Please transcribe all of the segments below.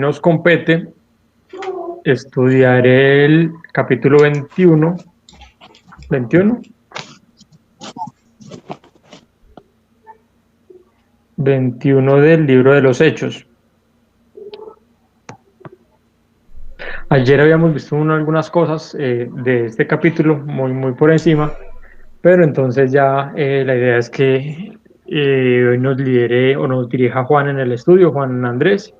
Nos compete estudiar el capítulo 21 del libro de los Hechos. Ayer habíamos visto algunas cosas de este capítulo muy por encima, pero entonces ya la idea es que hoy nos lidere o nos dirija Juan en el estudio, Juan Andrés,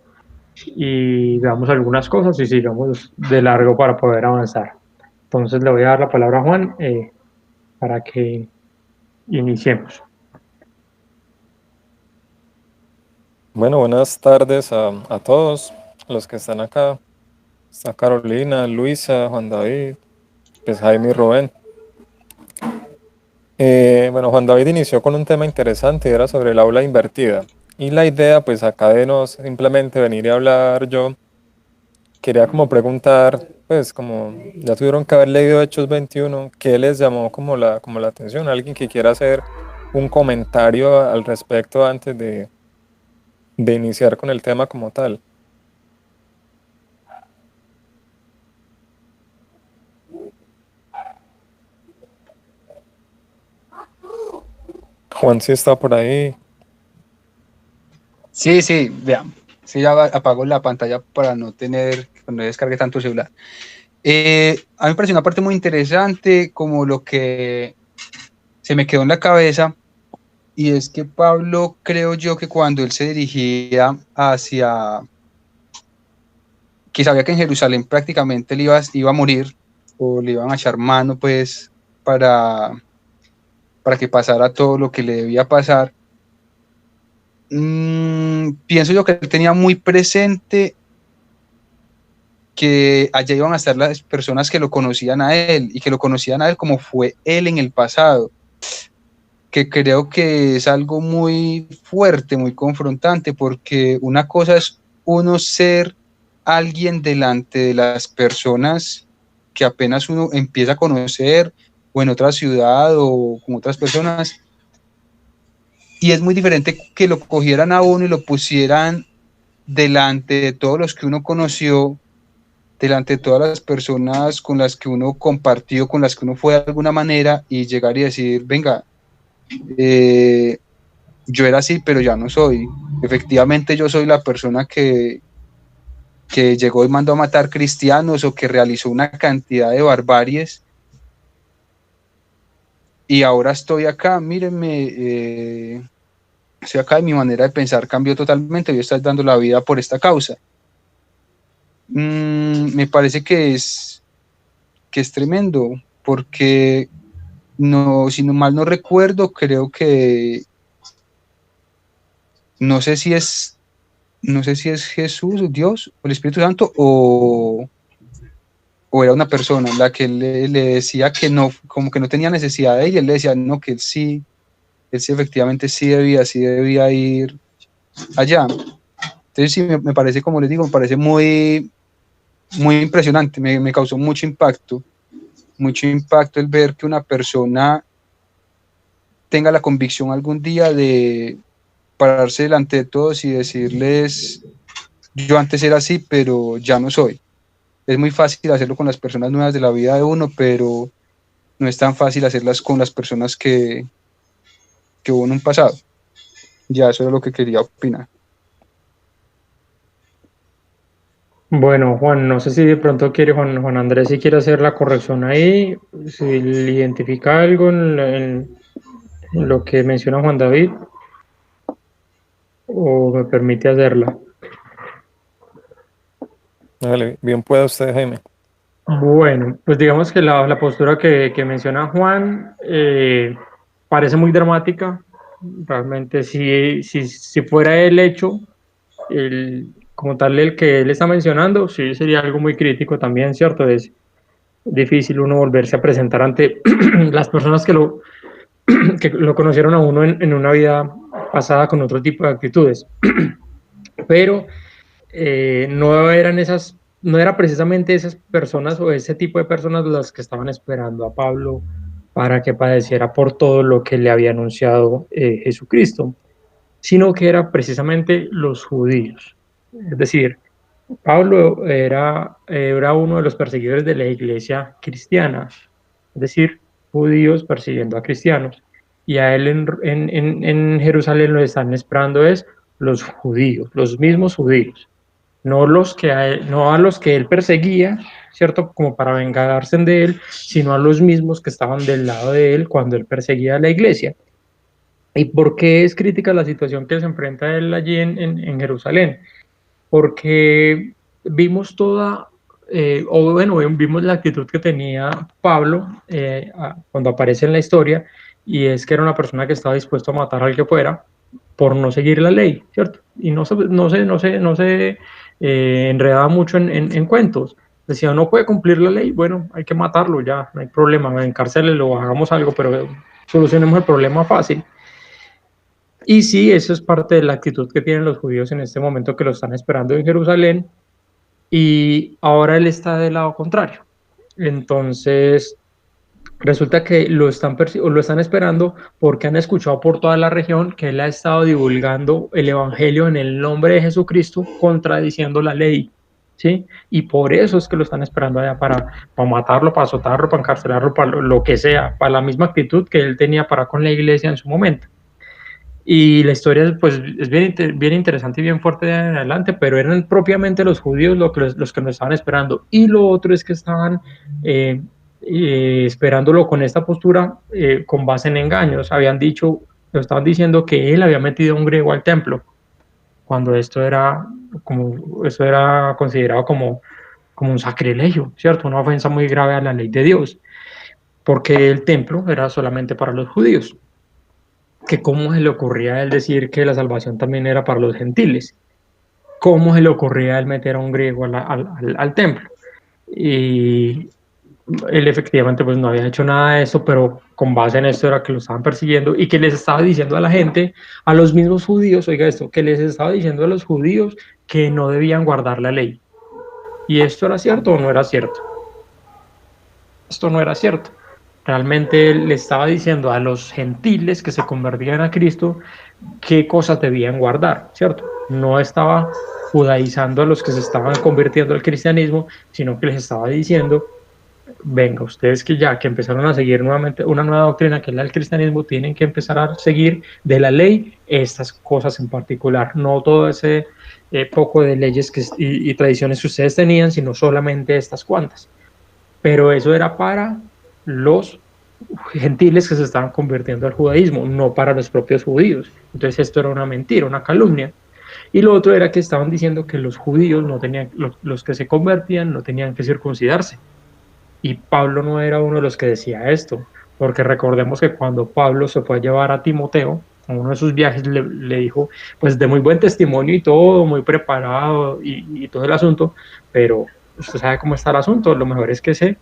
y veamos algunas cosas y sigamos de largo para poder avanzar. Entonces le voy a dar la palabra a Juan para que iniciemos. Bueno, buenas tardes a todos los que están acá. Está Carolina, Luisa, Juan David, pues Jaime y Rubén. Bueno, Juan David inició con un tema interesante, era sobre el aula invertida. Y la idea, pues acá de no simplemente venir y hablar yo, quería como preguntar, pues como ya tuvieron que haber leído Hechos 21, ¿qué les llamó como la atención? Alguien que quiera hacer un comentario al respecto antes de iniciar con el tema como tal. Juan sí está por ahí. Sí, vean. Sí, ya apago la pantalla para no descargue tanto el celular. A mí me pareció una parte muy interesante, como lo que se me quedó en la cabeza, y es que Pablo, creo yo que cuando él se dirigía que sabía que en Jerusalén prácticamente él iba a morir, o le iban a echar mano, pues, para que pasara todo lo que le debía pasar. Pienso yo que él tenía muy presente que allá iban a estar las personas que lo conocían a él y que lo conocían a él como fue él en el pasado, que creo que es algo muy fuerte, muy confrontante, porque una cosa es uno ser alguien delante de las personas que apenas uno empieza a conocer, o en otra ciudad o con otras personas, y es muy diferente que lo cogieran a uno y lo pusieran delante de todos los que uno conoció, delante de todas las personas con las que uno compartió, con las que uno fue de alguna manera, y llegar y decir, venga, yo era así, pero ya no soy. Efectivamente, yo soy la persona que llegó y mandó a matar cristianos, o que realizó una cantidad de barbaries, y ahora estoy acá, mírenme, estoy acá y mi manera de pensar cambió totalmente, yo estoy dando la vida por esta causa. Me parece que es tremendo, porque si no mal no recuerdo, creo que no sé si es Jesús, Dios, o el Espíritu Santo, o era una persona la que le decía que no, como que no tenía necesidad de ella, y él le decía no, que él sí efectivamente sí debía ir allá. Entonces sí, me parece, como les digo, me parece muy impresionante, me causó mucho impacto el ver que una persona tenga la convicción algún día de pararse delante de todos y decirles, yo antes era así, pero ya no soy. Es muy fácil hacerlo con las personas nuevas de la vida de uno, pero no es tan fácil hacerlas con las personas que hubo en un pasado. Ya, eso era lo que quería opinar. Bueno, Juan, no sé si de pronto quiere Juan Andrés, si quiere hacer la corrección ahí, si le identifica algo en lo que menciona Juan David, o me permite hacerla. Dale, bien pueda usted, Jaime. Bueno, pues digamos que la postura que menciona Juan parece muy dramática. Realmente, si fuera el hecho, como tal, el que él está mencionando, sí sería algo muy crítico también, ¿cierto? Es difícil uno volverse a presentar ante las personas que lo conocieron a uno en una vida pasada con otro tipo de actitudes. Pero no era precisamente esas personas o ese tipo de personas las que estaban esperando a Pablo para que padeciera por todo lo que le había anunciado Jesucristo, sino que era precisamente los judíos. Es decir, Pablo era uno de los perseguidores de la iglesia cristiana, es decir, judíos persiguiendo a cristianos. Y a él en Jerusalén lo están esperando es los judíos, los mismos judíos, no a los que él perseguía, ¿cierto? Como para vengarse de él, sino a los mismos que estaban del lado de él cuando él perseguía a la iglesia. ¿Y por qué es crítica la situación que se enfrenta él allí en Jerusalén? Porque vimos o bueno, vimos la actitud que tenía Pablo cuando aparece en la historia, y es que era una persona que estaba dispuesto a matar al que fuera por no seguir la ley, ¿cierto? Y no se enredaba mucho en cuentos. Decía, no puede cumplir la ley, bueno, hay que matarlo ya, no hay problema, encarcélelo o hagamos algo, pero solucionemos el problema fácil. Y sí, eso es parte de la actitud que tienen los judíos en este momento, que lo están esperando en Jerusalén, y ahora él está del lado contrario. Entonces, resulta que lo están esperando porque han escuchado por toda la región que él ha estado divulgando el evangelio en el nombre de Jesucristo, contradiciendo la ley, ¿sí? Y por eso es que lo están esperando allá para matarlo, para azotarlo, para encarcelarlo, para lo que sea, para la misma actitud que él tenía para con la iglesia en su momento. Y la historia pues, es bien interesante y bien fuerte de en adelante, pero eran propiamente los judíos los que nos estaban esperando. Y lo otro es que estaban esperándolo con esta postura con base en engaños. Estaban diciendo que él había metido a un griego al templo, cuando esto era considerado como un sacrilegio, ¿cierto? Una ofensa muy grave a la ley de Dios, porque el templo era solamente para los judíos, que cómo se le ocurría a él decir que la salvación también era para los gentiles, cómo se le ocurría a él meter a un griego al templo. Y él efectivamente pues no había hecho nada de eso, pero con base en esto era que lo estaban persiguiendo y que les estaba diciendo a la gente, a los mismos judíos, oiga esto, que les estaba diciendo a los judíos que no debían guardar la ley. ¿Y esto era cierto o no era cierto? Esto no era cierto. Realmente él le estaba diciendo a los gentiles que se convertían a Cristo qué cosas debían guardar, ¿cierto? No estaba judaizando a los que se estaban convirtiendo al cristianismo, sino que les estaba diciendo, venga, ustedes que empezaron a seguir nuevamente una nueva doctrina que es la del cristianismo, tienen que empezar a seguir de la ley estas cosas en particular, no todo ese poco de leyes y tradiciones que ustedes tenían, sino solamente estas cuantas. Pero eso era para los gentiles que se estaban convirtiendo al judaísmo, no para los propios judíos. Entonces esto era una mentira, una calumnia. Y lo otro era que estaban diciendo que los judíos no tenían, los que se convertían no tenían que circuncidarse. Y Pablo no era uno de los que decía esto, porque recordemos que cuando Pablo se fue a llevar a Timoteo, en uno de sus viajes le dijo, pues de muy buen testimonio y todo, muy preparado y todo el asunto, pero usted sabe cómo está el asunto, lo mejor es que se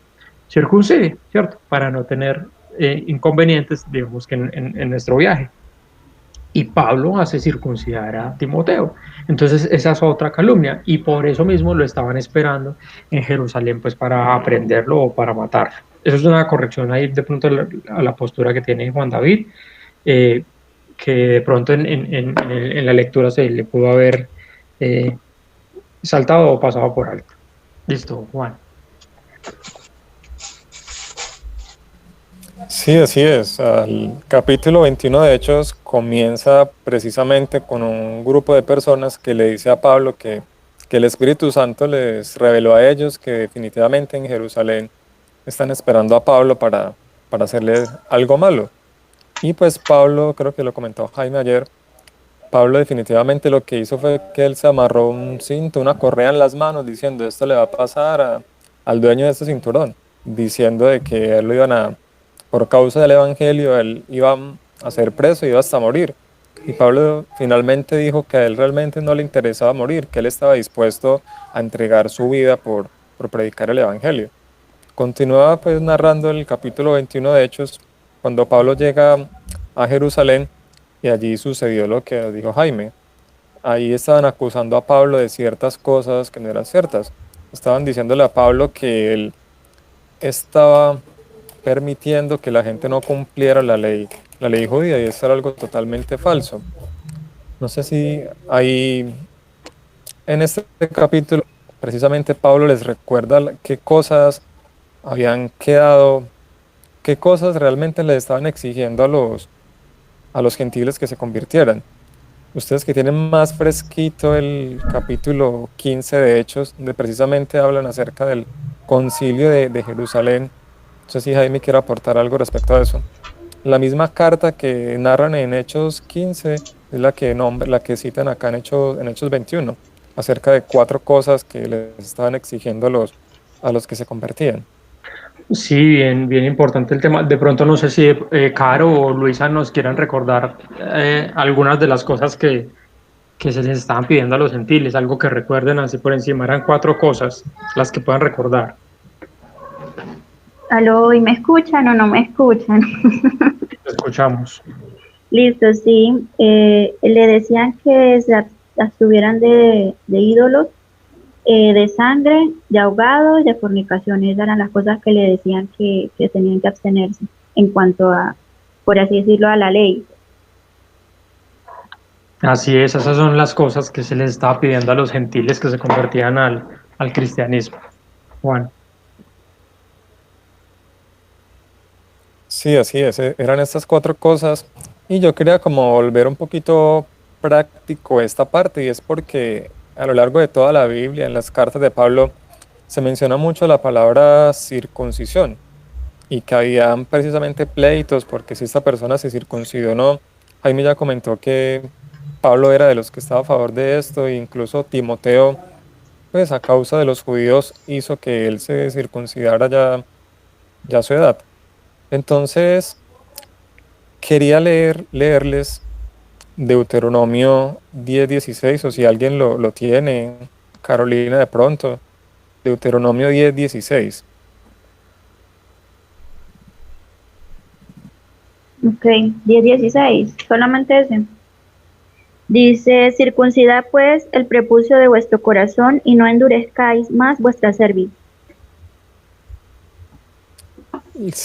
circuncide, ¿cierto? Para no tener inconvenientes, digamos, que en nuestro viaje. Y Pablo hace circuncidar a Timoteo. Entonces esa es otra calumnia y por eso mismo lo estaban esperando en Jerusalén pues para aprenderlo o para matarlo. Eso es una corrección ahí de pronto a la postura que tiene Juan David, eh, que de pronto en la lectura se le pudo haber saltado o pasado por alto. Listo, Juan. Sí, así es. El capítulo 21 de Hechos comienza precisamente con un grupo de personas que le dice a Pablo que el Espíritu Santo les reveló a ellos que definitivamente en Jerusalén están esperando a Pablo para hacerle algo malo. Y pues Pablo, creo que lo comentó Jaime ayer, Pablo definitivamente lo que hizo fue que él se amarró un cinto, una correa en las manos, diciendo esto le va a pasar al dueño de este cinturón, diciendo de que él lo iban por causa del evangelio, él iba a ser preso, iba hasta morir. Y Pablo finalmente dijo que a él realmente no le interesaba morir, que él estaba dispuesto a entregar su vida por predicar el evangelio. Continúa pues narrando el capítulo 21 de Hechos, cuando Pablo llega a Jerusalén y allí sucedió lo que dijo Jaime. Ahí estaban acusando a Pablo de ciertas cosas que no eran ciertas. Estaban diciéndole a Pablo que él estaba permitiendo que la gente no cumpliera la ley judía, y eso era algo totalmente falso. No sé si ahí en este capítulo precisamente Pablo les recuerda qué cosas habían quedado, qué cosas realmente les estaban exigiendo a los gentiles que se convirtieran. Ustedes que tienen más fresquito el capítulo 15 de Hechos, donde precisamente hablan acerca del concilio de Jerusalén. No sé si Jaime quiere aportar algo respecto a eso. La misma carta que narran en Hechos 15 es la que citan acá en Hechos 21, acerca de 4 cosas que les estaban exigiendo a los que se convertían. Sí, bien, bien importante el tema. De pronto no sé si Caro o Luisa nos quieran recordar algunas de las cosas que se les estaban pidiendo a los gentiles, algo que recuerden así por encima. Eran 4 cosas las que puedan recordar. ¿Aló? ¿Y me escuchan o no me escuchan? Lo escuchamos. Listo, sí. Le decían que se abstuvieran de ídolos, de sangre, de ahogados, de fornicaciones. Esas eran las cosas que le decían que tenían que abstenerse en cuanto a, por así decirlo, a la ley. Así es, esas son las cosas que se les estaba pidiendo a los gentiles que se convertían al cristianismo. Juan. Sí, así es, eran estas 4 cosas y yo quería como volver un poquito práctico esta parte y es porque a lo largo de toda la Biblia, en las cartas de Pablo, se menciona mucho la palabra circuncisión y que habían precisamente pleitos porque si esta persona se circuncidó o no. Jaime ya comentó que Pablo era de los que estaba a favor de esto e incluso Timoteo, pues a causa de los judíos hizo que él se circuncidara ya a su edad. Entonces, quería leerles Deuteronomio 10:16, o si alguien lo tiene, Carolina de pronto, Deuteronomio 10:16. Ok, 10:16, solamente ese. Dice, circuncidad pues el prepucio de vuestro corazón y no endurezcáis más vuestra cerviz.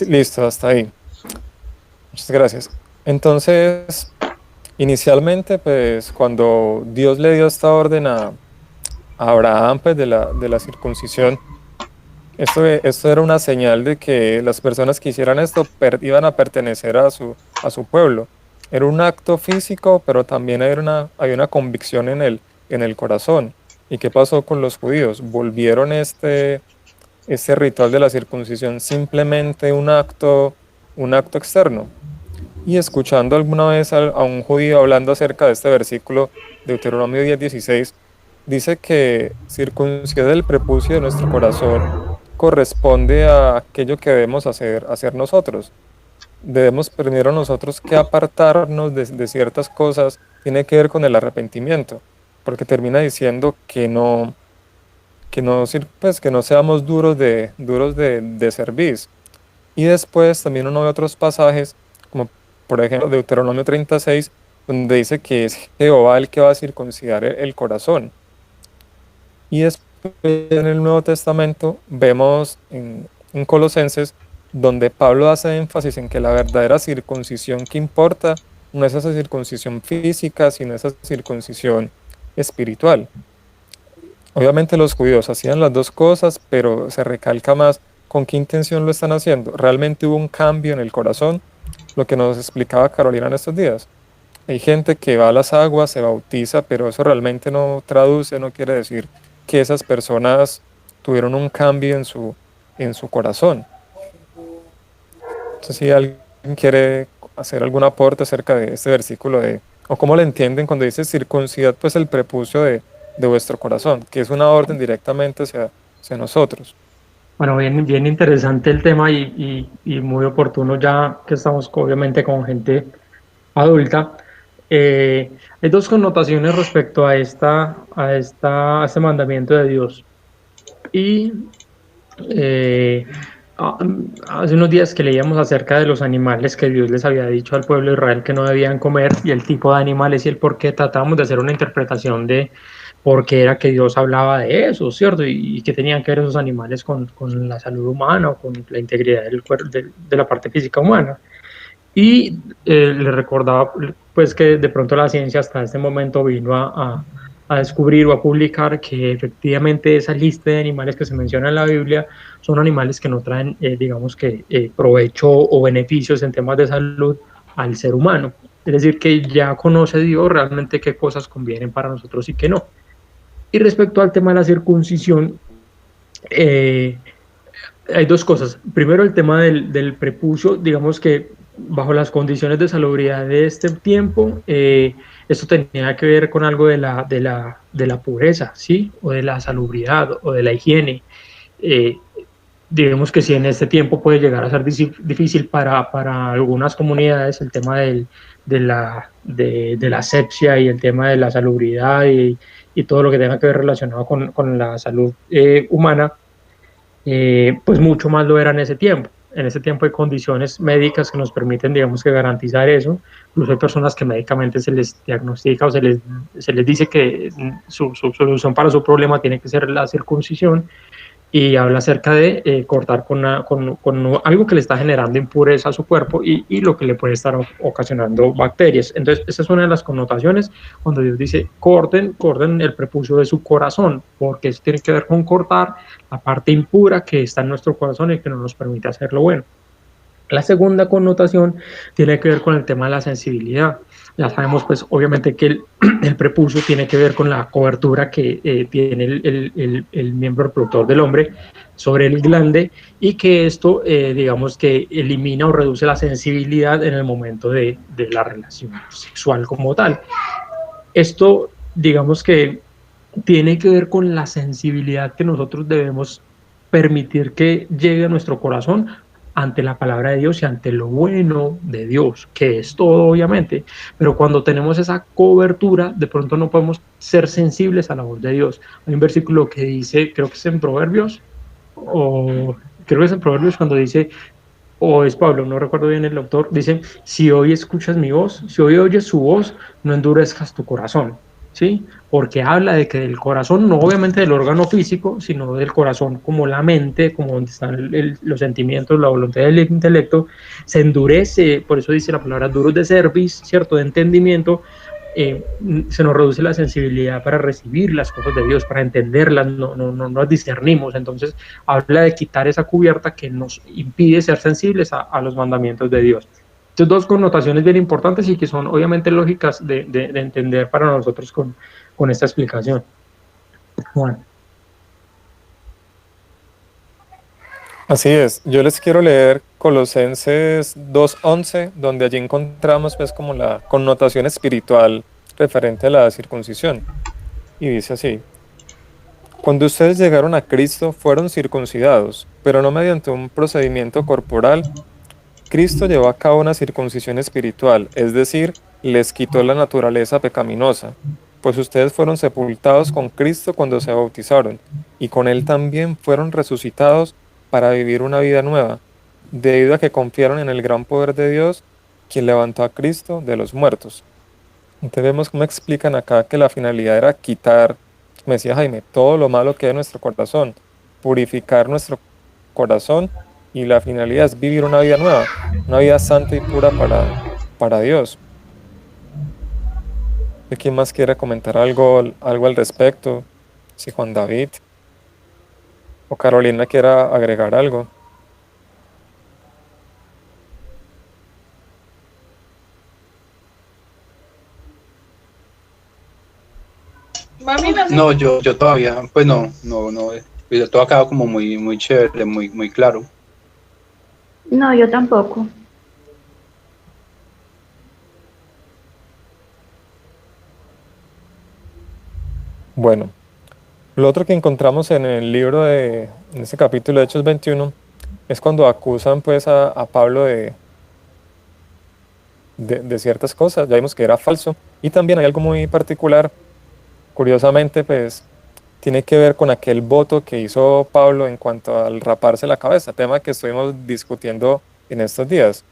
Listo, hasta ahí. Muchas gracias. Entonces, inicialmente, pues cuando Dios le dio esta orden a Abraham, pues de la circuncisión, esto era una señal de que las personas que hicieran esto iban a pertenecer a su pueblo. Era un acto físico, pero también había una convicción en el corazón. ¿Y qué pasó con los judíos? Volvieron este ritual de la circuncisión simplemente un acto externo. Y escuchando alguna vez a un judío hablando acerca de este versículo, Deuteronomio 10:16, dice que circuncidar el prepucio de nuestro corazón corresponde a aquello que debemos hacer nosotros. Debemos primero nosotros que apartarnos de ciertas cosas, tiene que ver con el arrepentimiento, porque termina diciendo pues, que no seamos duros de cerviz. Y después también uno ve otros pasajes, como por ejemplo Deuteronomio 36, donde dice que es Jehová el que va a circuncidar el corazón. Y después en el Nuevo Testamento vemos en Colosenses, donde Pablo hace énfasis en que la verdadera circuncisión que importa no es esa circuncisión física, sino esa circuncisión espiritual. Obviamente los judíos hacían las 2 cosas, pero se recalca más con qué intención lo están haciendo. Realmente hubo un cambio en el corazón, lo que nos explicaba Carolina en estos días. Hay gente que va a las aguas, se bautiza, pero eso realmente no traduce, no quiere decir que esas personas tuvieron un cambio en su corazón. Entonces, si alguien quiere hacer algún aporte acerca de este versículo o cómo lo entienden cuando dice circuncidad, pues el prepucio de vuestro corazón, que es una orden directamente hacia nosotros. Bueno, bien, bien interesante el tema y muy oportuno ya que estamos obviamente con gente adulta. Hay 2 connotaciones respecto a a este mandamiento de Dios. Y hace unos días que leíamos acerca de los animales que Dios les había dicho al pueblo de Israel que no debían comer y el tipo de animales y el por qué, tratábamos de hacer una interpretación de por qué era que Dios hablaba de eso, ¿cierto? Y qué tenían que ver esos animales con la salud humana o con la integridad del cuerpo, de la parte física humana. Y le recordaba pues que de pronto la ciencia hasta este momento vino a a descubrir o a publicar que efectivamente esa lista de animales que se menciona en la Biblia son animales que no traen, digamos que, provecho o beneficios en temas de salud al ser humano. Es decir, que ya conoce Dios realmente qué cosas convienen para nosotros y qué no. Y respecto al tema de la circuncisión, eh, hay dos cosas. Primero, el tema del prepucio, digamos que bajo las condiciones de salubridad de este tiempo, esto tenía que ver con algo de la pureza, ¿sí? O de la salubridad o de la higiene. Eh, digamos que sí, en este tiempo puede llegar a ser difícil para algunas comunidades el tema de la asepsia y el tema de la salubridad y todo lo que tenga que ver relacionado con la salud humana, pues mucho más lo era en ese tiempo. En ese tiempo hay condiciones médicas que nos permiten, digamos, que garantizar eso. Incluso hay personas que médicamente se les diagnostica o se les dice que su solución para su problema tiene que ser la circuncisión, y habla acerca de cortar con algo que le está generando impureza a su cuerpo y lo que le puede estar ocasionando bacterias. Entonces, esa es una de las connotaciones cuando Dios dice, corten el prepucio de su corazón, porque eso tiene que ver con cortar la parte impura que está en nuestro corazón y que no nos permite hacer lo bueno. La segunda connotación tiene que ver con el tema de la sensibilidad. Ya sabemos, pues, obviamente que el prepucio tiene que ver con la cobertura que tiene el miembro reproductor del hombre sobre el glande, y que esto, digamos, que elimina o reduce la sensibilidad en el momento de la relación sexual como tal. Esto, digamos que tiene que ver con la sensibilidad que nosotros debemos permitir que llegue a nuestro corazón ante la palabra de Dios y ante lo bueno de Dios, que es todo, obviamente. Pero cuando tenemos esa cobertura, de pronto no podemos ser sensibles a la voz de Dios. Hay un versículo que dice, creo que es en Proverbios, o creo que es en Proverbios cuando dice, o es Pablo, no recuerdo bien el autor, dice, si hoy escuchas mi voz, si hoy oyes su voz, no endurezcas tu corazón, ¿sí? Porque habla de que del corazón, no obviamente del órgano físico, sino del corazón como la mente, como donde están los sentimientos, la voluntad del intelecto, se endurece, por eso dice la palabra duros de cerviz, ¿cierto? De entendimiento, se nos reduce la sensibilidad para recibir las cosas de Dios, para entenderlas, no las discernimos. Entonces habla de quitar esa cubierta que nos impide ser sensibles a los mandamientos de Dios. Estas dos connotaciones bien importantes y que son obviamente lógicas de entender para nosotros con esta explicación. Juan. Así es, yo les quiero leer Colosenses 2:11, donde allí encontramos pues como la connotación espiritual referente a la circuncisión. Y dice así: cuando ustedes llegaron a Cristo fueron circuncidados, pero no mediante un procedimiento corporal. Cristo llevó a cabo una circuncisión espiritual, es decir, les quitó la naturaleza pecaminosa, pues ustedes fueron sepultados con Cristo cuando se bautizaron, y con Él también fueron resucitados para vivir una vida nueva, debido a que confiaron en el gran poder de Dios, quien levantó a Cristo de los muertos. Entonces vemos cómo explican acá que la finalidad era quitar, como decía Jaime, todo lo malo que hay en nuestro corazón, purificar nuestro corazón, y la finalidad es vivir una vida nueva, una vida santa y pura para Dios. ¿Quién más quiere comentar algo al respecto? Si Juan David o Carolina quiera agregar algo. No, yo todavía, pues no, pues todo ha quedado como muy chévere, muy claro. No, yo tampoco. Bueno, lo otro que encontramos en el libro en este capítulo de Hechos 21, es cuando acusan pues a Pablo de ciertas cosas. Ya vimos que era falso, y también hay algo muy particular, curiosamente, pues tiene que ver con aquel voto que hizo Pablo en cuanto al raparse la cabeza, tema que estuvimos discutiendo en estos días.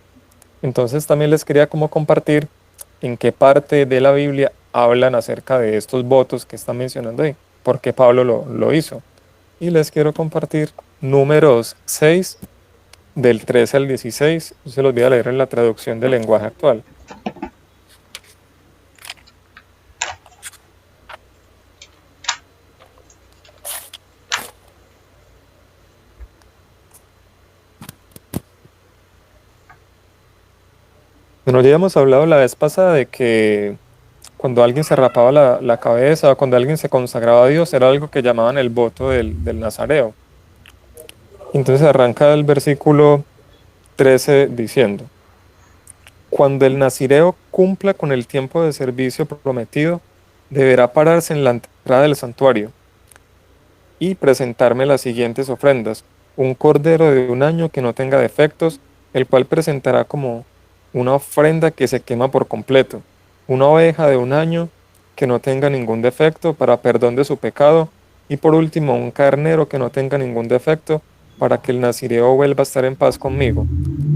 Entonces también les quería como compartir en qué parte de la Biblia hablan acerca de estos votos que están mencionando ahí, por qué Pablo lo hizo. Y les quiero compartir Números 6, del 13 al 16, se los voy a leer en la traducción del lenguaje actual. Bueno, ya habíamos hablado la vez pasada de que cuando alguien se rapaba la cabeza o cuando alguien se consagraba a Dios era algo que llamaban el voto del nazareo. Entonces arranca el versículo 13 diciendo: Cuando el nazireo cumpla con el tiempo de servicio prometido, deberá pararse en la entrada del santuario y presentarme las siguientes ofrendas: un cordero de 1 año que no tenga defectos, el cual presentará como una ofrenda que se quema por completo; una oveja de 1 año que no tenga ningún defecto para perdón de su pecado; y por último un carnero que no tenga ningún defecto para que el nazireo vuelva a estar en paz conmigo.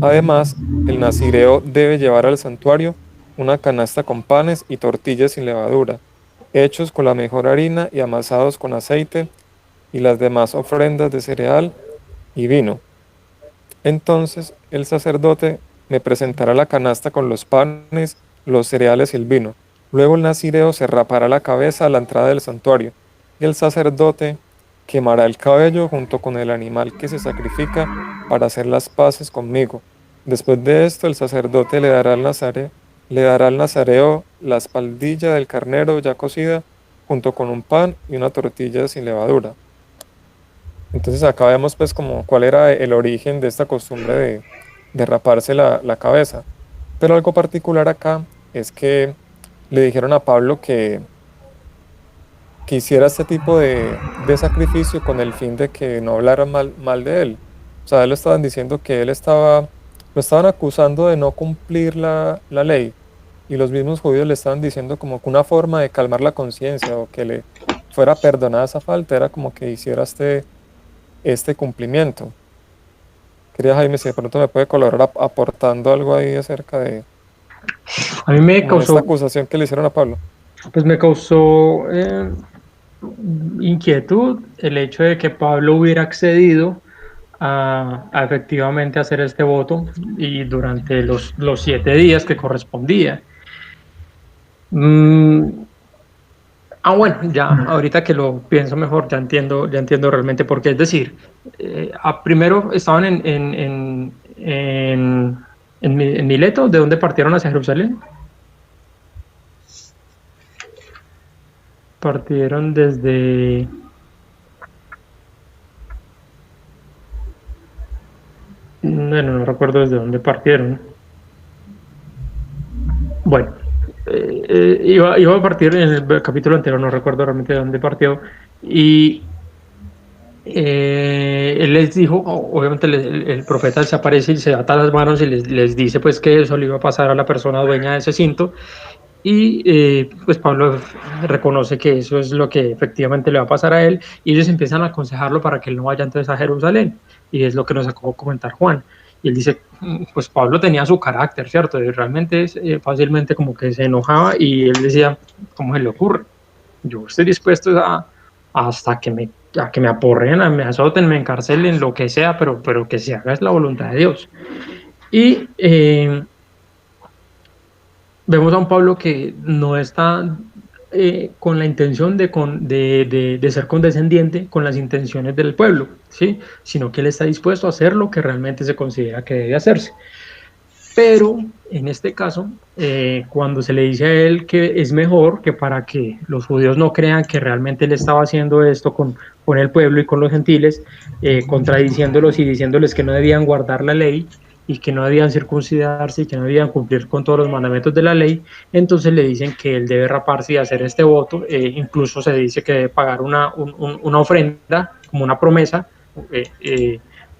Además, el nazireo debe llevar al santuario una canasta con panes y tortillas sin levadura, hechos con la mejor harina y amasados con aceite, y las demás ofrendas de cereal y vino. Entonces el sacerdote me presentará la canasta con los panes, los cereales y el vino. Luego el nazireo se rapará la cabeza a la entrada del santuario, y el sacerdote quemará el cabello junto con el animal que se sacrifica para hacer las paces conmigo. Después de esto, el sacerdote le dará al nazareo la espaldilla del carnero ya cocida, junto con un pan y una tortilla sin levadura. Entonces acá vemos pues como cuál era el origen de esta costumbre de raparse la cabeza. Pero algo particular acá es que le dijeron a Pablo que hiciera este tipo de sacrificio con el fin de que no hablaran mal de él. O sea, él le estaban diciendo que lo estaban acusando de no cumplir la ley, y los mismos judíos le estaban diciendo como que una forma de calmar la conciencia o que le fuera perdonada esa falta era como que hiciera este cumplimiento. Quería, Jaime, si de pronto me puede colaborar aportando algo ahí acerca de A mí me esta causó, acusación que le hicieron a Pablo. pues me causó inquietud el hecho de que Pablo hubiera accedido a efectivamente hacer este voto y durante los 7 días que correspondía. Bueno, ya ahorita que lo pienso mejor, ya entiendo realmente por qué. Es decir, primero estaban en Mileto, ¿de dónde partieron hacia Jerusalén? Partieron desde... Bueno, no recuerdo desde dónde partieron. Bueno, iba a partir en el capítulo anterior, no recuerdo realmente de dónde partió, y él les dijo, obviamente el profeta se aparece y se ata las manos y les dice pues que eso le iba a pasar a la persona dueña de ese cinto, y pues Pablo reconoce que eso es lo que efectivamente le va a pasar a él, y ellos empiezan a aconsejarlo para que él no vaya entonces a Jerusalén, y es lo que nos acabó de comentar Juan. Y él dice, pues Pablo tenía su carácter, ¿cierto? Y realmente fácilmente como que se enojaba, y él decía, ¿cómo se le ocurre? Yo estoy dispuesto hasta que me aporren, me azoten, me encarcelen, lo que sea, pero que se haga es la voluntad de Dios. Y vemos a un Pablo que no está con la intención de ser condescendiente con las intenciones del pueblo, ¿sí? Sino que él está dispuesto a hacer lo que realmente se considera que debe hacerse. Pero en este caso, cuando se le dice a él que es mejor, que para que los judíos no crean que realmente él estaba haciendo esto con el pueblo y con los gentiles, contradiciéndolos y diciéndoles que no debían guardar la ley y que no debían circuncidarse y que no debían cumplir con todos los mandamientos de la ley, entonces le dicen que él debe raparse y hacer este voto. Incluso se dice que debe pagar una ofrenda, como una promesa,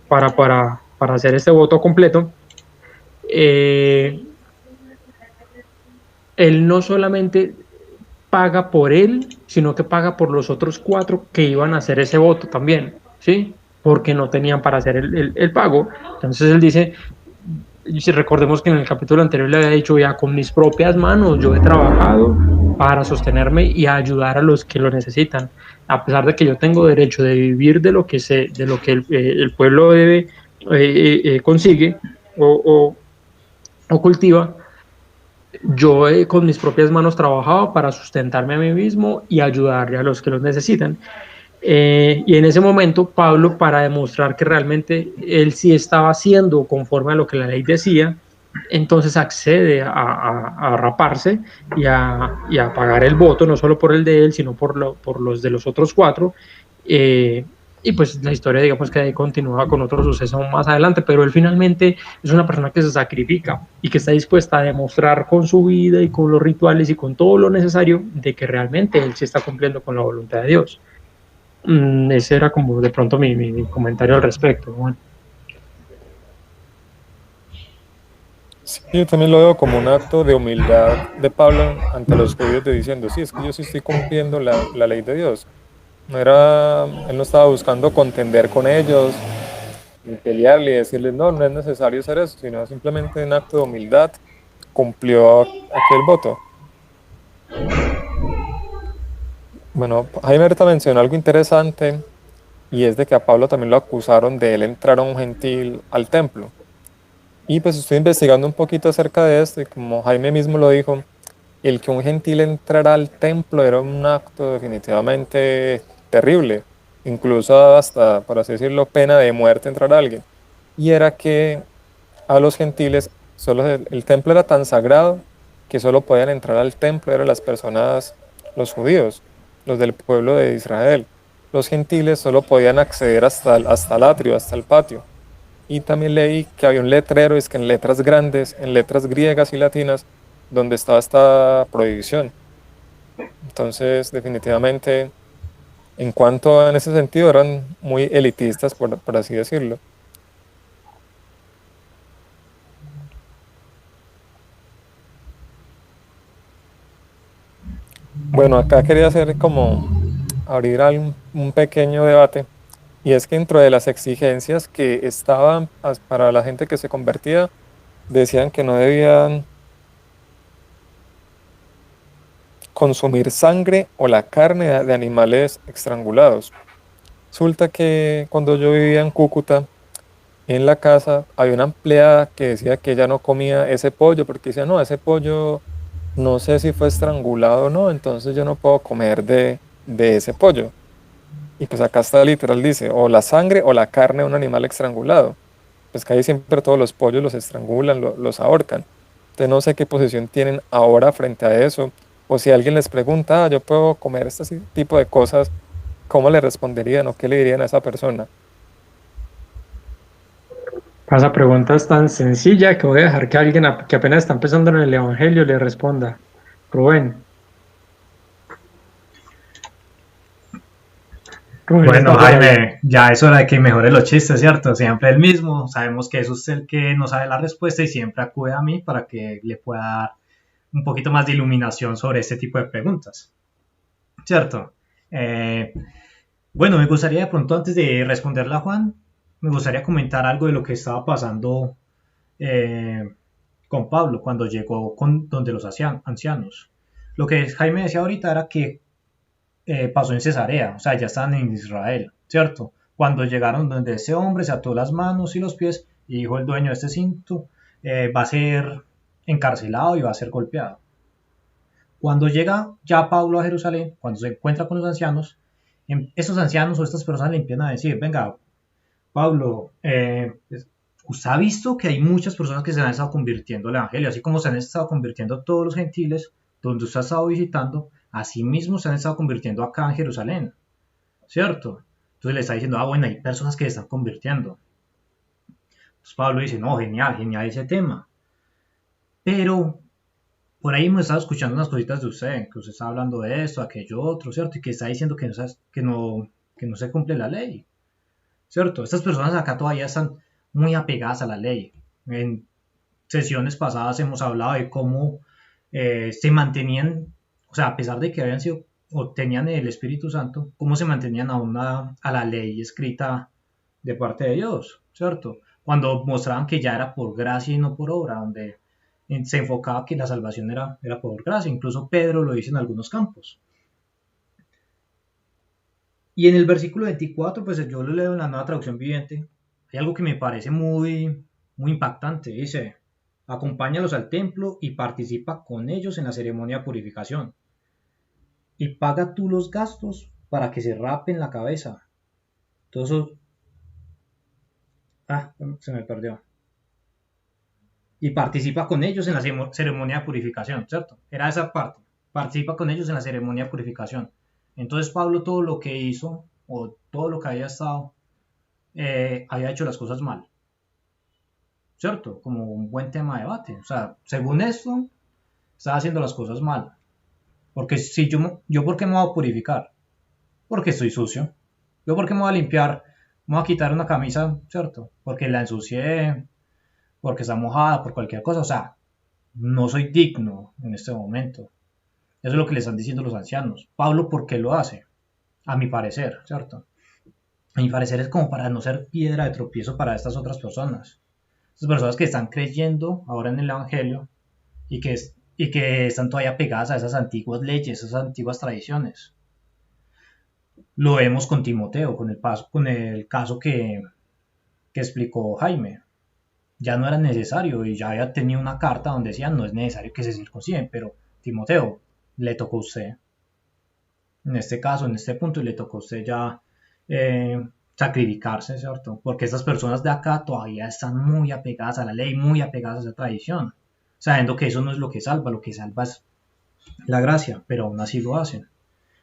para hacer este voto completo. Él no solamente paga por él, sino que paga por los otros 4 que iban a hacer ese voto también, ¿sí? Porque no tenían para hacer el pago. Entonces él dice, si recordemos que en el capítulo anterior le había dicho, ya con mis propias manos yo he trabajado para sostenerme y ayudar a los que lo necesitan, a pesar de que yo tengo derecho de vivir de lo que el pueblo debe consigue o cultiva. Yo con mis propias manos trabajaba para sustentarme a mí mismo y ayudarle a los que los necesitan. Y en ese momento Pablo, para demostrar que realmente él sí estaba haciendo conforme a lo que la ley decía, entonces accede a raparse y a pagar el voto, no solo por el de él, sino por los de los otros cuatro. Y pues la historia, digamos que ahí continúa con otro suceso más adelante, pero él finalmente es una persona que se sacrifica y que está dispuesta a demostrar con su vida y con los rituales y con todo lo necesario de que realmente él sí está cumpliendo con la voluntad de Dios. Ese era como de pronto mi comentario al respecto. Bueno. Sí, yo también lo veo como un acto de humildad de Pablo ante los judíos, de diciendo, sí, es que yo sí estoy cumpliendo la ley de Dios. Él no estaba buscando contender con ellos, ni pelearle y decirles, no, no es necesario hacer eso, sino simplemente un acto de humildad cumplió aquel voto. Bueno, Jaime ahorita mencionó algo interesante y es de que a Pablo también lo acusaron de él entrar a un gentil al templo. Y pues estoy investigando un poquito acerca de esto y como Jaime mismo lo dijo, el que un gentil entrara al templo era un acto definitivamente terrible, incluso hasta, por así decirlo, pena de muerte entrar a alguien. Y era que a los gentiles, solo el templo era tan sagrado que solo podían entrar al templo, eran las personas, los judíos, los del pueblo de Israel. Los gentiles solo podían acceder hasta el atrio, hasta el patio. Y también leí que había un letrero, es que en letras grandes, en letras griegas y latinas, donde estaba esta prohibición. Entonces, definitivamente, en cuanto en ese sentido, eran muy elitistas, por así decirlo. Bueno, acá quería hacer como abrir un pequeño debate, y es que dentro de las exigencias que estaban para la gente que se convertía, decían que no debían consumir sangre o la carne de animales estrangulados. Resulta que cuando yo vivía en Cúcuta, en la casa había una empleada que decía que ella no comía ese pollo porque decía, no, ese pollo no sé si fue estrangulado o no, entonces yo no puedo comer de ese pollo. Y pues acá está literal, dice, o la sangre o la carne de un animal estrangulado. Pues que ahí siempre todos los pollos los estrangulan, los ahorcan. Entonces no sé qué posición tienen ahora frente a eso. O si alguien les pregunta, yo puedo comer este tipo de cosas, ¿cómo le responderían o qué le dirían a esa persona? Esa pregunta es tan sencilla que voy a dejar que alguien que apenas está empezando en el Evangelio le responda. Rubén. Rubén, Bueno, ¿está por ahí? Jaime, ya es hora de que mejore los chistes, ¿cierto? Siempre el mismo. Sabemos que es usted el que no sabe la respuesta y siempre acude a mí para que le pueda dar un poquito más de iluminación sobre este tipo de preguntas, ¿cierto? Bueno, me gustaría de pronto antes de responderla a Juan, me gustaría comentar algo de lo que estaba pasando eh, con Pablo cuando llegó donde los ancianos. Lo que Jaime decía ahorita era que pasó en Cesarea, o sea, ya estaban en Israel, ¿cierto? Cuando llegaron donde ese hombre se ató las manos y los pies y dijo el dueño de este cinto, va a ser encarcelado y va a ser golpeado. Cuando llega ya Pablo a Jerusalén, cuando se encuentra con los ancianos, esos ancianos o estas personas le empiezan a decir, venga, Pablo, usted ha visto que hay muchas personas que se han estado convirtiendo al Evangelio, así como se han estado convirtiendo todos los gentiles, donde usted ha estado visitando, así mismo se han estado convirtiendo acá en Jerusalén, ¿cierto? Entonces le está diciendo, bueno, hay personas que se están convirtiendo. Entonces Pablo dice, no, genial, genial ese tema. Pero por ahí hemos estado escuchando unas cositas de usted, que usted está hablando de esto, aquello otro, ¿cierto? Y que está diciendo que no se cumple la ley, ¿cierto? Estas personas acá todavía están muy apegadas a la ley. En sesiones pasadas hemos hablado de cómo se mantenían, o sea, a pesar de que habían sido o tenían el Espíritu Santo, cómo se mantenían a la ley escrita de parte de Dios, ¿cierto? Cuando mostraban que ya era por gracia y no por obra, donde se enfocaba que la salvación era por gracia, incluso Pedro lo dice en algunos campos. Y en el versículo 24, pues yo lo leo en la nueva traducción viviente, hay algo que me parece muy impactante. Dice, acompáñalos al templo y participa con ellos en la ceremonia de purificación. Y paga tú los gastos para que se rapen la cabeza. Todo eso... se me perdió. y participa con ellos en la ceremonia de purificación, ¿cierto? Era esa parte, participa con ellos en la ceremonia de purificación. Entonces Pablo todo lo que hizo, o todo lo que había estado, había hecho las cosas mal, ¿cierto? Como un buen tema de debate. O sea, según esto, estaba haciendo las cosas mal. Porque si yo ¿por qué me voy a purificar? Porque estoy sucio. Yo ¿por qué me voy a limpiar? Me voy a quitar una camisa, ¿cierto? Porque la ensucié, porque está mojada, por cualquier cosa. O sea, no soy digno en este momento. Eso es lo que le están diciendo los ancianos. Pablo, ¿por qué lo hace? A mi parecer, ¿cierto? A mi parecer es como para no ser piedra de tropiezo para estas otras personas. Estas personas que están creyendo ahora en el Evangelio y que están todavía pegadas a esas antiguas leyes, esas antiguas tradiciones. Lo vemos con Timoteo, con el caso que explicó Jaime. Ya no era necesario y ya había tenido una carta donde decía no es necesario que se circunciden, pero Timoteo, le tocó a usted. En este caso, en este punto, le tocó a usted ya sacrificarse, ¿cierto? Porque estas personas de acá todavía están muy apegadas a la ley, muy apegadas a esa tradición, sabiendo que eso no es lo que salva es la gracia, pero aún así lo hacen.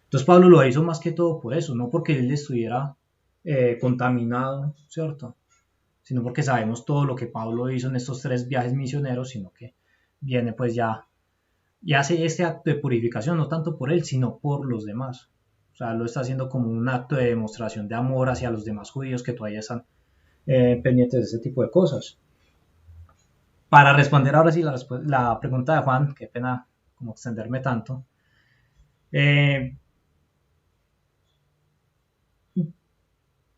Entonces Pablo lo hizo más que todo por eso, no porque él estuviera contaminado, ¿cierto? Sino porque sabemos todo lo que Pablo hizo en estos 3 viajes misioneros, sino que viene pues ya y hace este acto de purificación no tanto por él, sino por los demás. O sea, lo está haciendo como un acto de demostración de amor hacia los demás judíos que todavía están pendientes de ese tipo de cosas. Para responder ahora sí la pregunta de Juan, qué pena como extenderme tanto.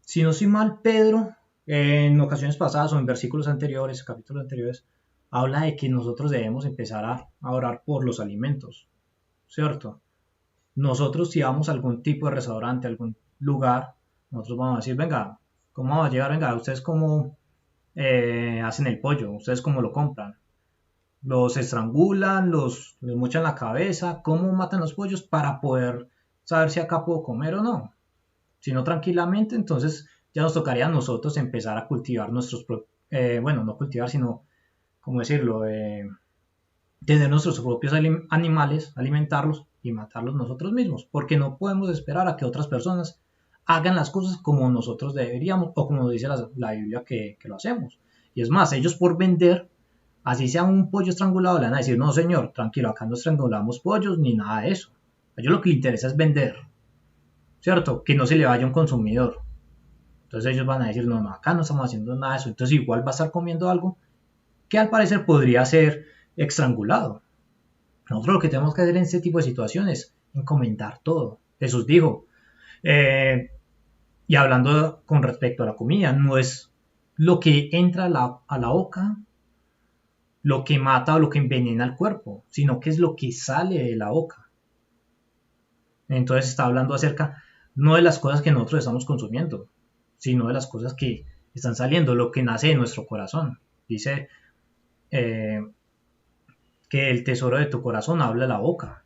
Si no soy mal, Pedro, en ocasiones pasadas o en versículos anteriores, capítulos anteriores, habla de que nosotros debemos empezar a orar por los alimentos, ¿cierto? Nosotros si vamos a algún tipo de restaurante, algún lugar, nosotros vamos a decir, venga, ¿cómo vamos a llegar? Venga, ¿ustedes cómo hacen el pollo? ¿Ustedes cómo lo compran? ¿Los estrangulan? ¿Los mochan la cabeza? ¿Cómo matan los pollos para poder saber si acá puedo comer o no? Si no tranquilamente, entonces ya nos tocaría a nosotros empezar a cultivar nuestros, bueno, no cultivar, sino, ¿cómo decirlo? Tener nuestros propios animales, alimentarlos y matarlos nosotros mismos, porque no podemos esperar a que otras personas hagan las cosas como nosotros deberíamos o como dice la Biblia que lo hacemos. Y es más, ellos por vender, así sea un pollo estrangulado, le van a decir, no señor, tranquilo, acá no estrangulamos pollos ni nada de eso. A ellos lo que les interesa es vender, ¿cierto? Que no se le vaya un consumidor. Entonces ellos van a decir, no, acá no estamos haciendo nada de eso. Entonces igual va a estar comiendo algo que al parecer podría ser estrangulado. Nosotros lo que tenemos que hacer en este tipo de situaciones es encomendar todo. Jesús dijo, y hablando con respecto a la comida, no es lo que entra a la boca lo que mata o lo que envenena el cuerpo, sino que es lo que sale de la boca. Entonces está hablando acerca no de las cosas que nosotros estamos consumiendo, sino de las cosas que están saliendo, lo que nace de nuestro corazón. Dice que el tesoro de tu corazón habla la boca.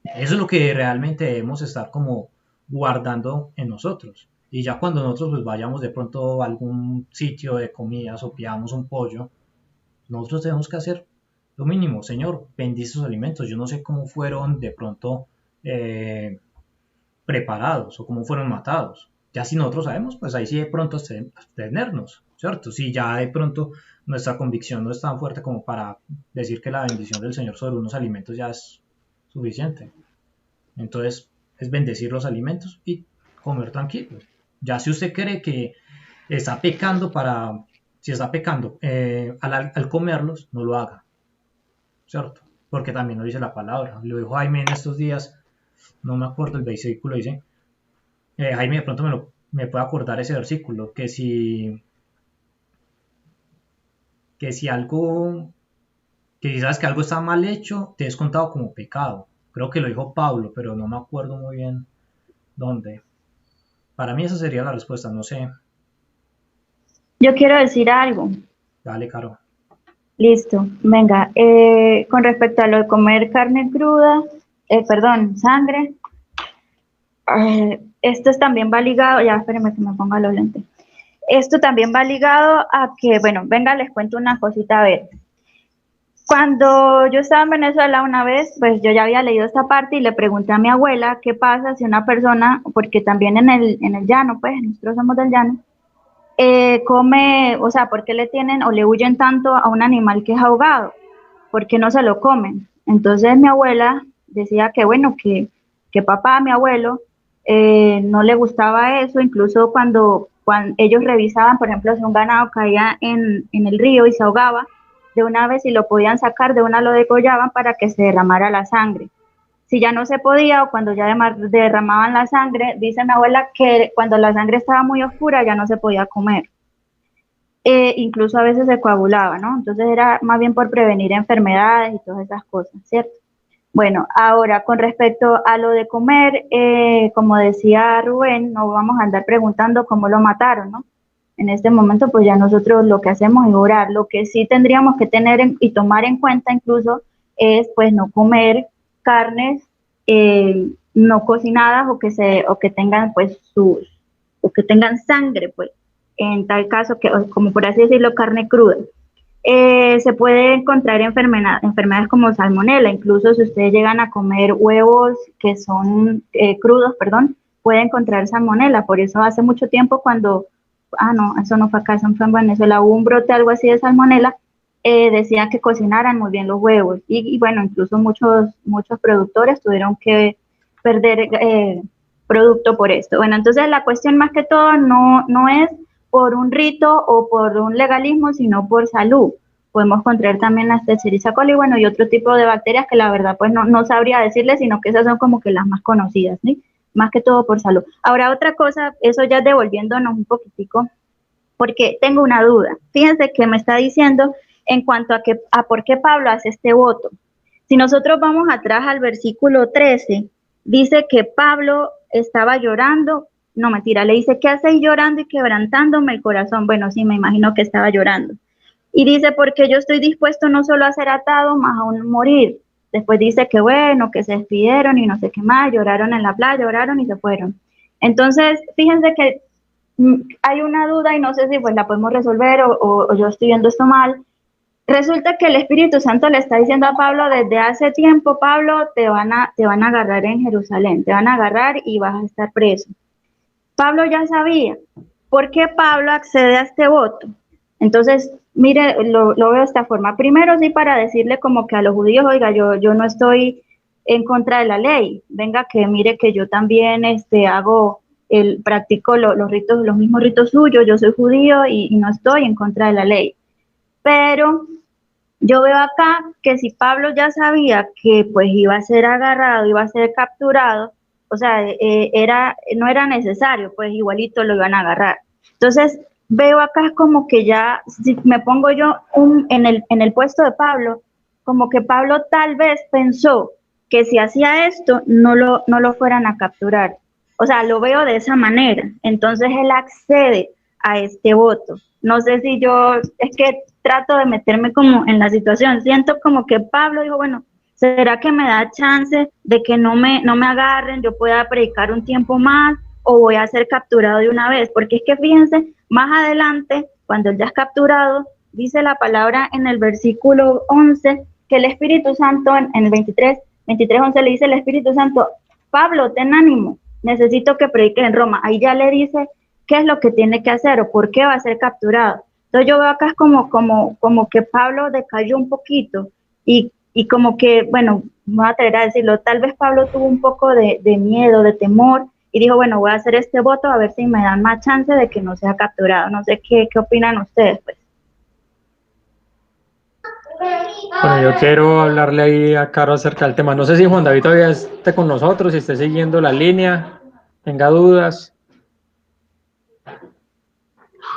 Eso es lo que realmente debemos estar como guardando en nosotros. Y ya cuando nosotros pues vayamos de pronto a algún sitio de comidas o pidamos un pollo, nosotros tenemos que hacer lo mínimo. Señor, bendice sus alimentos. Yo no sé cómo fueron de pronto preparados o cómo fueron matados. Ya si nosotros sabemos, pues ahí sí de pronto abstenernos, ¿cierto? Si ya de pronto nuestra convicción no es tan fuerte como para decir que la bendición del Señor sobre unos alimentos ya es suficiente. Entonces es bendecir los alimentos y comer tranquilo. Ya si usted cree que está pecando si está pecando al comerlos, no lo haga, ¿cierto? Porque también lo dice la palabra. Lo dijo Jaime en estos días, no me acuerdo el versículo, dice, Jaime de pronto me puede acordar ese versículo, que si algo, que si sabes que algo está mal hecho, te es contado como pecado. Creo que lo dijo Pablo, pero no me acuerdo muy bien dónde. Para mí esa sería la respuesta, no sé. Yo quiero decir algo. Dale, Caro. Listo, venga. Con respecto a lo de comer carne cruda, sangre, esto también va ligado, ya espérenme que me ponga los lentes. Esto también va ligado a que, bueno, venga, les cuento una cosita, a ver. Cuando yo estaba en Venezuela una vez, pues yo ya había leído esta parte y le pregunté a mi abuela qué pasa si una persona, porque también en el llano, pues nosotros somos del llano, come, o sea, ¿por qué le tienen o le huyen tanto a un animal que es ahogado? ¿Por qué no se lo comen? Entonces mi abuela decía que bueno, que papá, mi abuelo, no le gustaba eso, incluso cuando ellos revisaban, por ejemplo, si un ganado caía en el río y se ahogaba, de una vez si lo podían sacar, de una lo degollaban para que se derramara la sangre. Si ya no se podía o cuando ya derramaban la sangre, dice mi abuela que cuando la sangre estaba muy oscura ya no se podía comer. Incluso a veces se coagulaba, ¿no? Entonces era más bien por prevenir enfermedades y todas esas cosas, ¿cierto? Bueno, ahora con respecto a lo de comer, como decía Rubén, no vamos a andar preguntando cómo lo mataron, ¿no? En este momento, pues ya nosotros lo que hacemos es orar. Lo que sí tendríamos que tener y tomar en cuenta incluso es, pues, no comer carnes no cocinadas o que tengan, pues, o que tengan sangre, pues, en tal caso, como por así decirlo, carne cruda. Se puede encontrar enfermedades como salmonela, incluso si ustedes llegan a comer huevos que son crudos, perdón, puede encontrar salmonela. Por eso hace mucho tiempo no, eso no fue acá, eso fue en Venezuela, hubo un brote algo así de salmonela, decían que cocinaran muy bien los huevos y bueno, incluso muchos productores tuvieron que perder producto por esto. Bueno, entonces la cuestión más que todo no es por un rito o por un legalismo, sino por salud. Podemos contraer también la Escherichia coli, bueno, y otro tipo de bacterias que la verdad pues no sabría decirles, sino que esas son como que las más conocidas, ¿sí? Más que todo por salud. Ahora otra cosa, eso ya devolviéndonos un poquitico, porque tengo una duda. Fíjense que me está diciendo en cuanto a por qué Pablo hace este voto. Si nosotros vamos atrás al versículo 13, dice que Pablo estaba llorando, no mentira, le dice, ¿qué hacéis llorando y quebrantándome el corazón? Bueno, sí, me imagino que estaba llorando. Y dice, porque yo estoy dispuesto no solo a ser atado, más aún morir. Después dice que bueno, que se despidieron y no sé qué más, lloraron en la playa, lloraron y se fueron. Entonces, fíjense que hay una duda y no sé si pues la podemos resolver o yo estoy viendo esto mal. Resulta que el Espíritu Santo le está diciendo a Pablo desde hace tiempo, Pablo, te van a agarrar en Jerusalén, te van a agarrar y vas a estar preso. Pablo ya sabía. ¿Por qué Pablo accede a este voto? Entonces, mire, lo veo de esta forma. Primero, sí, para decirle como que a los judíos, oiga, yo no estoy en contra de la ley. Venga, que mire que yo también practico los ritos, los mismos ritos suyos, yo soy judío y no estoy en contra de la ley. Pero yo veo acá que si Pablo ya sabía que pues iba a ser agarrado, iba a ser capturado, o sea, no era necesario, pues igualito lo iban a agarrar. Entonces, veo acá como que ya, si me pongo yo en el puesto de Pablo, como que Pablo tal vez pensó que si hacía esto, no lo fueran a capturar. O sea, lo veo de esa manera. Entonces, él accede a este voto. No sé si es que trato de meterme como en la situación. Siento como que Pablo dijo, bueno, ¿será que me da chance de que no me agarren, yo pueda predicar un tiempo más o voy a ser capturado de una vez? Porque es que fíjense, más adelante, cuando él ya es capturado, dice la palabra en el versículo 11, que el Espíritu Santo, en el 23:11 le dice el Espíritu Santo, Pablo, ten ánimo, necesito que prediques en Roma. Ahí ya le dice qué es lo que tiene que hacer o por qué va a ser capturado. Entonces yo veo acá es como que Pablo decayó un poquito y como que, bueno, me voy a atrever a decirlo, tal vez Pablo tuvo un poco de miedo, de temor y dijo, bueno, voy a hacer este voto a ver si me dan más chance de que no sea capturado. No sé qué opinan ustedes, pues. Bueno, yo quiero hablarle ahí a Caro acerca del tema. No sé si Juan David todavía esté con nosotros, si esté siguiendo la línea, tenga dudas.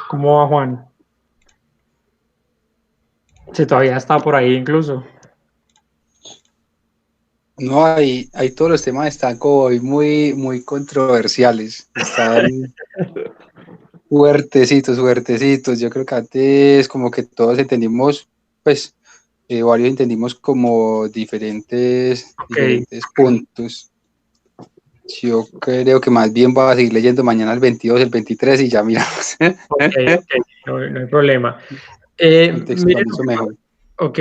¿Cómo va Juan? Si todavía está por ahí incluso. No, hay todos los temas están como hoy muy controversiales. Están fuertecitos. Yo creo que antes como que todos entendimos, pues, varios entendimos como diferentes puntos. Yo creo que más bien voy a seguir leyendo mañana el 22, el 23 y ya miramos. Ok, no hay problema. Contextualizo mejor. Ok,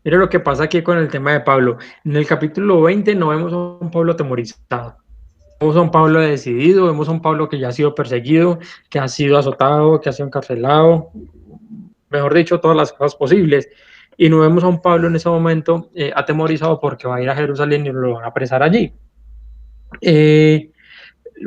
Mira lo que pasa aquí con el tema de Pablo. En el capítulo 20 no vemos a un Pablo atemorizado. Vemos a un Pablo decidido, vemos a un Pablo que ya ha sido perseguido, que ha sido azotado, que ha sido encarcelado, mejor dicho, todas las cosas posibles. Y no vemos a un Pablo en ese momento atemorizado porque va a ir a Jerusalén y lo van a apresar allí.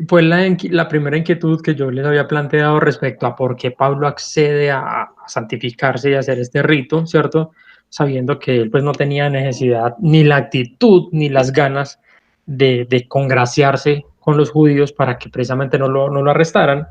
Pues la primera inquietud que yo les había planteado respecto a por qué Pablo accede a santificarse y a hacer este rito, ¿cierto? Sabiendo que él pues no tenía necesidad, ni la actitud, ni las ganas de congraciarse con los judíos para que precisamente no lo arrestaran.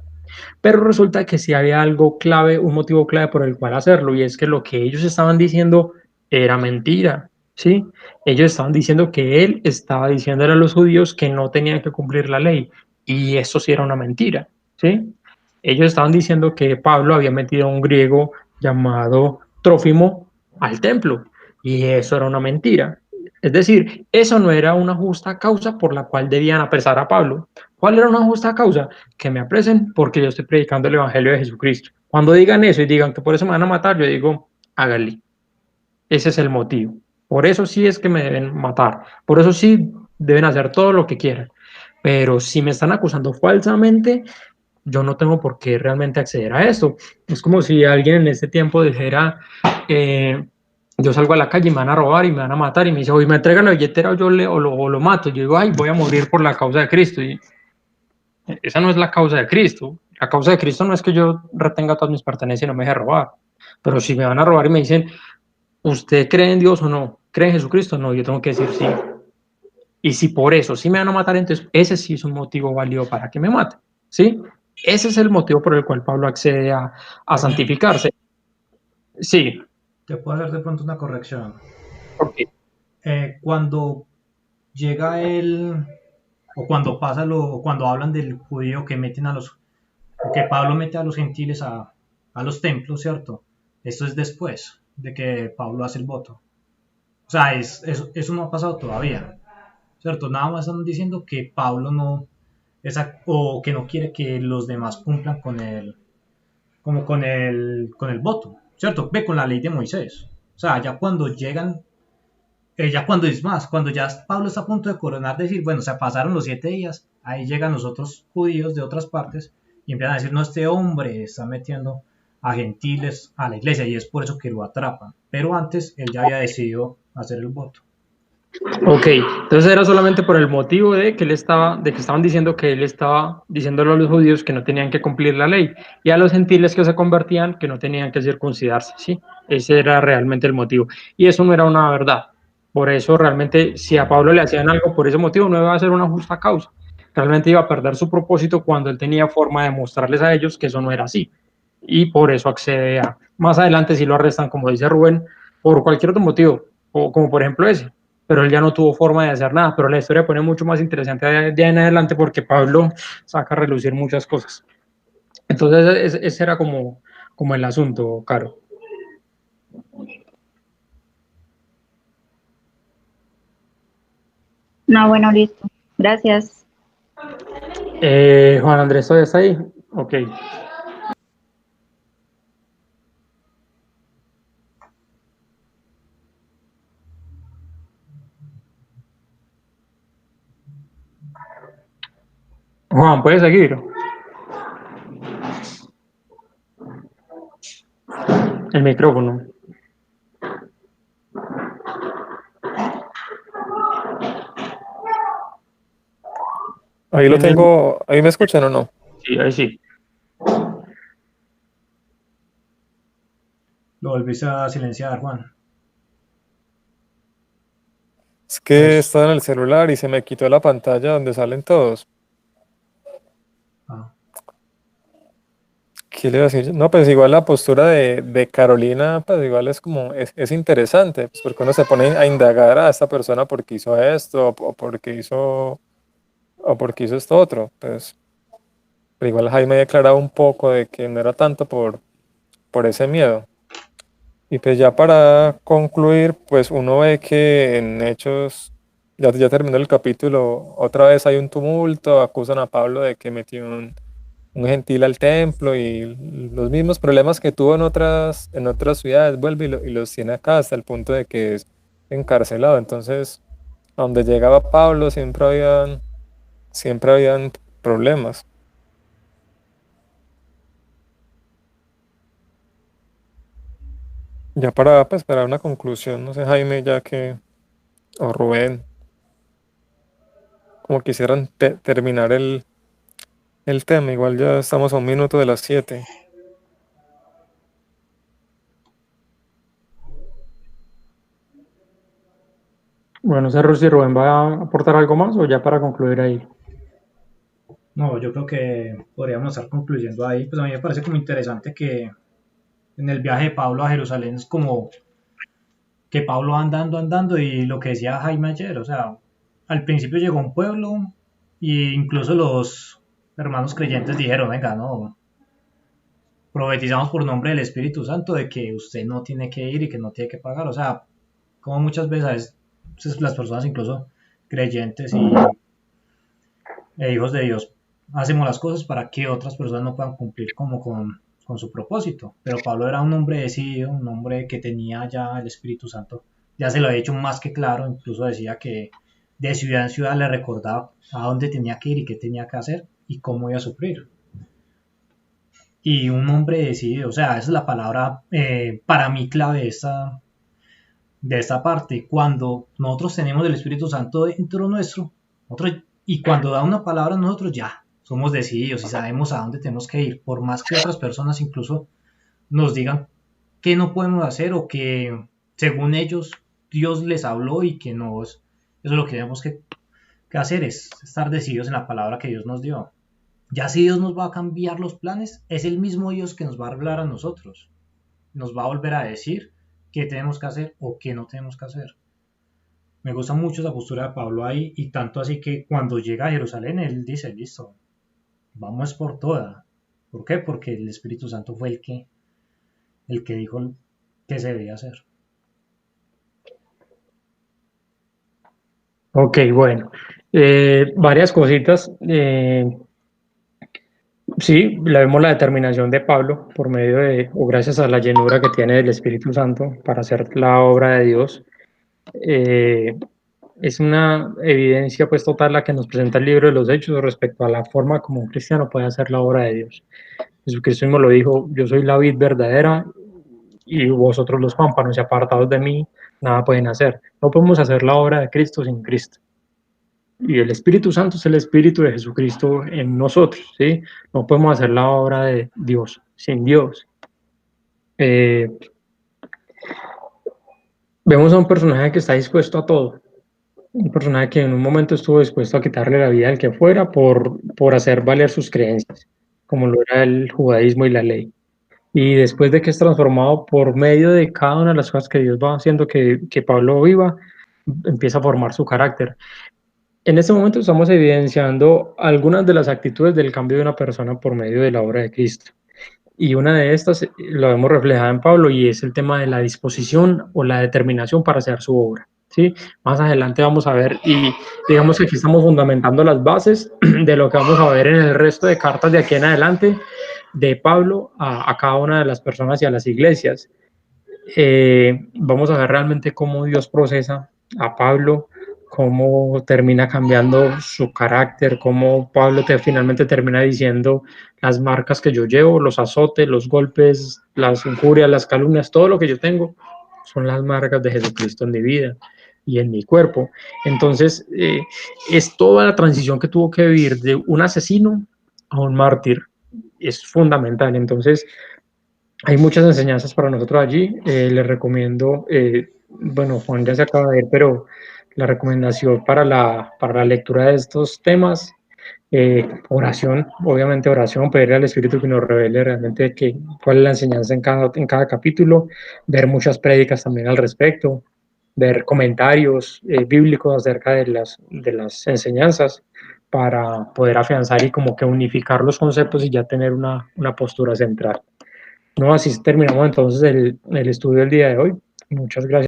Pero resulta que sí había algo clave, un motivo clave por el cual hacerlo, y es que lo que ellos estaban diciendo era mentira, ¿sí? Ellos estaban diciendo que él estaba diciéndole a los judíos que no tenían que cumplir la ley, y eso sí era una mentira, ¿sí? Ellos estaban diciendo que Pablo había metido a un griego llamado Trófimo al templo, y eso era una mentira. Es decir, eso no era una justa causa por la cual debían apresar a Pablo. ¿Cuál era una justa causa? Que me apresen porque yo estoy predicando el Evangelio de Jesucristo. Cuando digan eso y digan que por eso me van a matar, yo digo, hágale. Ese es el motivo. Por eso sí es que me deben matar. Por eso sí deben hacer todo lo que quieran. Pero si me están acusando falsamente, yo no tengo por qué realmente acceder a esto. Es como si alguien en este tiempo dijera, yo salgo a la calle y me van a robar y me van a matar y me dice, oye, me entregan la billetera o lo mato. Yo digo, ay, voy a morir por la causa de Cristo. Y esa no es la causa de Cristo. La causa de Cristo no es que yo retenga todas mis pertenencias y no me deje robar. Pero si me van a robar y me dicen, ¿usted cree en Dios o no? ¿Cree en Jesucristo? No, yo tengo que decir sí. Y si por eso sí me van a matar, entonces ese sí es un motivo válido para que me maten. ¿Sí? Ese es el motivo por el cual Pablo accede a santificarse. Sí. Te puedo hacer de pronto una corrección. Okay. Cuando llega él, o cuando pasa o cuando hablan del judío que meten o que Pablo mete a los gentiles a los templos, ¿cierto? Esto es después de que Pablo hace el voto. O sea, eso no ha pasado todavía, ¿cierto? Nada más están diciendo que Pablo no, o que no quiere que los demás cumplan como con el voto, ¿cierto? Ve con la ley de Moisés. O sea, ya cuando llegan, ya cuando es más, cuando ya Pablo está a punto de coronar, decir, bueno, se pasaron los 7 días, ahí llegan los otros judíos de otras partes y empiezan a decir, no, este hombre está metiendo a gentiles a la iglesia y es por eso que lo atrapan. Pero antes él ya había decidido hacer el voto. Ok, entonces era solamente por el motivo de que estaban diciendo que él estaba diciéndole a los judíos que no tenían que cumplir la ley y a los gentiles que se convertían que no tenían que circuncidarse, ¿sí? Ese era realmente el motivo. Y eso no era una verdad. Por eso realmente, si a Pablo le hacían algo por ese motivo, no iba a ser una justa causa. Realmente iba a perder su propósito cuando él tenía forma de mostrarles a ellos que eso no era así. Y por eso accede a... Más adelante si lo arrestan, como dice Rubén, por cualquier otro motivo, o como por ejemplo ese, pero él ya no tuvo forma de hacer nada, pero la historia pone mucho más interesante de en adelante porque Pablo saca a relucir muchas cosas. Entonces ese era como el asunto, Caro. No, bueno, listo. Gracias. Juan Andrés, ¿todavía está ahí? Ok. Juan, ¿puedes seguir? El micrófono. Ahí lo tengo, ¿ahí me escuchan o no? Sí, ahí sí. Lo volviste a silenciar, Juan. Es que estaba en el celular y se me quitó la pantalla donde salen todos. Ah. ¿Qué le iba a decir? No, pues igual la postura de Carolina, pues igual es como, es interesante, pues porque uno se pone a indagar a esta persona porque hizo esto, o porque hizo esto otro. Pues, pero igual Jaime declaraba un poco de que no era tanto por ese miedo. Y pues ya para concluir, pues uno ve que en Hechos, ya terminó el capítulo, otra vez hay un tumulto, acusan a Pablo de que metió un gentil al templo y los mismos problemas que tuvo en otras ciudades, vuelve y los tiene acá hasta el punto de que es encarcelado. Entonces, a donde llegaba Pablo siempre habían problemas. Ya para una conclusión, no sé, Jaime, o Rubén, como quisieran terminar el tema, igual ya estamos a 1 minuto de las 7. Bueno, Cerro, si Rubén va a aportar algo más o ya para concluir ahí. No, yo creo que podríamos estar concluyendo ahí. Pues a mí me parece como interesante que en el viaje de Pablo a Jerusalén es como que Pablo va andando y lo que decía Jaime ayer, o sea, al principio llegó a un pueblo e incluso los hermanos creyentes dijeron, venga, no, profetizamos por nombre del Espíritu Santo de que usted no tiene que ir y que no tiene que pagar, o sea, como muchas veces las personas incluso creyentes e hijos de Dios hacemos las cosas para que otras personas no puedan cumplir como con su propósito. Pero Pablo era un hombre decidido, un hombre que tenía ya el Espíritu Santo, ya se lo había hecho más que claro, incluso decía que de ciudad en ciudad le recordaba a dónde tenía que ir y qué tenía que hacer y cómo iba a sufrir. Y un hombre decidido, o sea, esa es la palabra para mí clave de esta parte. Cuando nosotros tenemos el Espíritu Santo dentro nuestro, y cuando da una palabra nosotros ya somos decididos y sabemos a dónde tenemos que ir, por más que otras personas incluso nos digan que no podemos hacer o que según ellos Dios les habló y que no, eso es lo que tenemos que hacer, es estar decididos en la palabra que Dios nos dio. Ya si Dios nos va a cambiar los planes, es el mismo Dios que nos va a hablar a nosotros, nos va a volver a decir qué tenemos que hacer o qué no tenemos que hacer. Me gusta mucho esa postura de Pablo ahí, y tanto así que cuando llega a Jerusalén, él dice, listo, vamos por toda. ¿Por qué? Porque el Espíritu Santo fue el que dijo que se debía hacer. Ok, bueno. Varias cositas. Sí, la vemos la determinación de Pablo por medio de, o gracias a la llenura que tiene del Espíritu Santo para hacer la obra de Dios. Es una evidencia pues total la que nos presenta el libro de los Hechos respecto a la forma como un cristiano puede hacer la obra de Dios. Jesucristo mismo lo dijo, yo soy la vid verdadera y vosotros los pámpanos, y apartados de mí nada pueden hacer. No podemos hacer la obra de Cristo sin Cristo. Y el Espíritu Santo es el Espíritu de Jesucristo en nosotros, ¿sí? No podemos hacer la obra de Dios sin Dios. Vemos a un personaje que está dispuesto a todo, un personaje que en un momento estuvo dispuesto a quitarle la vida al que fuera por hacer valer sus creencias, como lo era el judaísmo y la ley. Y después de que es transformado por medio de cada una de las cosas que Dios va haciendo que Pablo viva, empieza a formar su carácter. En este momento estamos evidenciando algunas de las actitudes del cambio de una persona por medio de la obra de Cristo. Y una de estas lo vemos reflejada en Pablo, y es el tema de la disposición o la determinación para hacer su obra. ¿Sí? Más adelante vamos a ver, y digamos que aquí estamos fundamentando las bases de lo que vamos a ver en el resto de cartas de aquí en adelante de Pablo a cada una de las personas y a las iglesias. Vamos a ver realmente cómo Dios procesa a Pablo, cómo termina cambiando su carácter, cómo Pablo finalmente termina diciendo las marcas que yo llevo, los azotes, los golpes, las injurias, las calumnias, todo lo que yo tengo son las marcas de Jesucristo en mi vida y en mi cuerpo. Entonces, es toda la transición que tuvo que vivir de un asesino a un mártir. Es fundamental. Entonces, hay muchas enseñanzas para nosotros allí. Les recomiendo, bueno, Juan ya se acaba de ir, pero la recomendación para la lectura de estos temas, oración, obviamente oración, pedirle al Espíritu que nos revele realmente cuál es la enseñanza en cada capítulo, ver muchas prédicas también al respecto, ver comentarios bíblicos acerca de las enseñanzas para poder afianzar y como que unificar los conceptos y ya tener una postura central. No, así terminamos entonces el estudio del día de hoy. Muchas gracias.